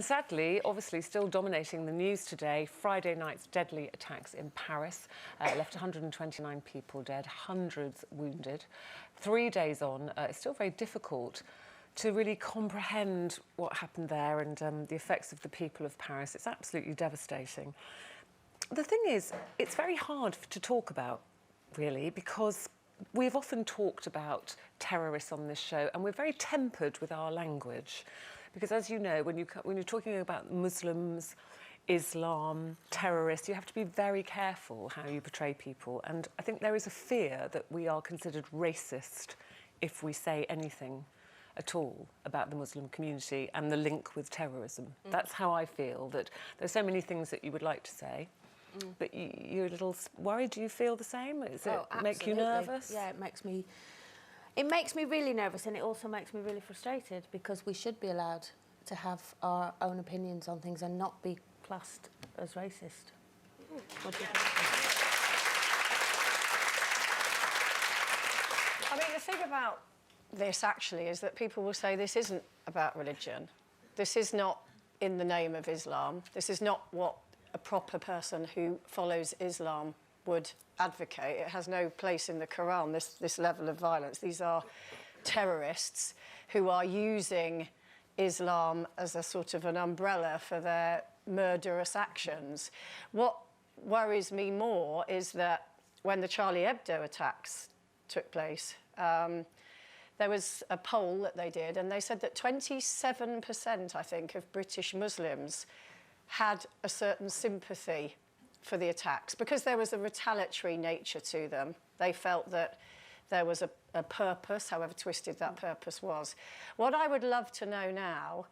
Sadly, obviously still dominating the news today, Friday night's deadly attacks in Paris left 129 people dead, hundreds wounded. 3 days on, it's still very difficult to really comprehend what happened there and the effects of the people of Paris. It's absolutely devastating. The thing is, it's very hard to talk about, really, because we've often talked about terrorists on this show and we're very tempered with our language. Because as you know, when you're talking about Muslims, Islam, terrorists, you have to be very careful how you portray people. And I think there is a fear that we are considered racist if we say anything at all about the Muslim community and the link with terrorism. That's how I feel, that there's so many things that you would like to say, but you're a little worried. Do you feel the same? Does it make you nervous? Yeah, it makes me really nervous, and it also makes me really frustrated, because we should be allowed to have our own opinions on things and not be classed as racist. What do you think? I mean, the thing about this, actually, is that people will say this isn't about religion. This is not in the name of Islam. This is not what a proper person who follows Islam would advocate. It has no place in the Quran, this level of violence. These are terrorists who are using Islam as a sort of an umbrella for their murderous actions. What worries me more is that when the Charlie Hebdo attacks took place, there was a poll that they did, and they said that 27%, I think, of British Muslims had a certain sympathy for the attacks, because there was a retaliatory nature to them. They felt that there was a purpose, however twisted that purpose was. What I would love to know now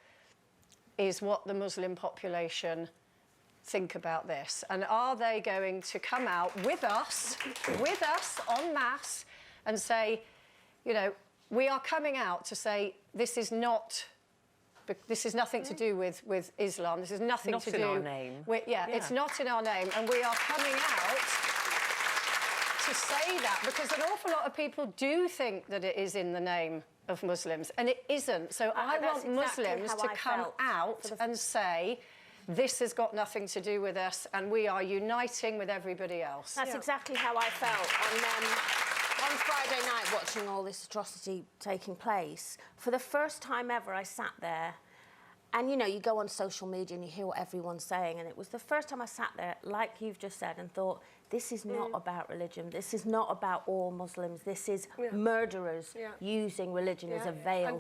is what the Muslim population think about this. And are they going to come out with us en masse, and say, you know, we are coming out to say this is nothing to do with Islam. This is nothing to do... Not in our name. It's not in our name. And we are coming out to say that, because an awful lot of people do think that it is in the name of Muslims, and it isn't. So I want Muslims to come out and say, this has got nothing to do with us, and we are uniting with everybody else. That's exactly how I felt on Friday night, watching all this atrocity taking place. For the first time ever, I sat there, and, you know, you go on social media and you hear what everyone's saying, and it was the first time I sat there, like you've just said, and thought, this is not about religion. This is not about all Muslims. This is murderers using religion as a veil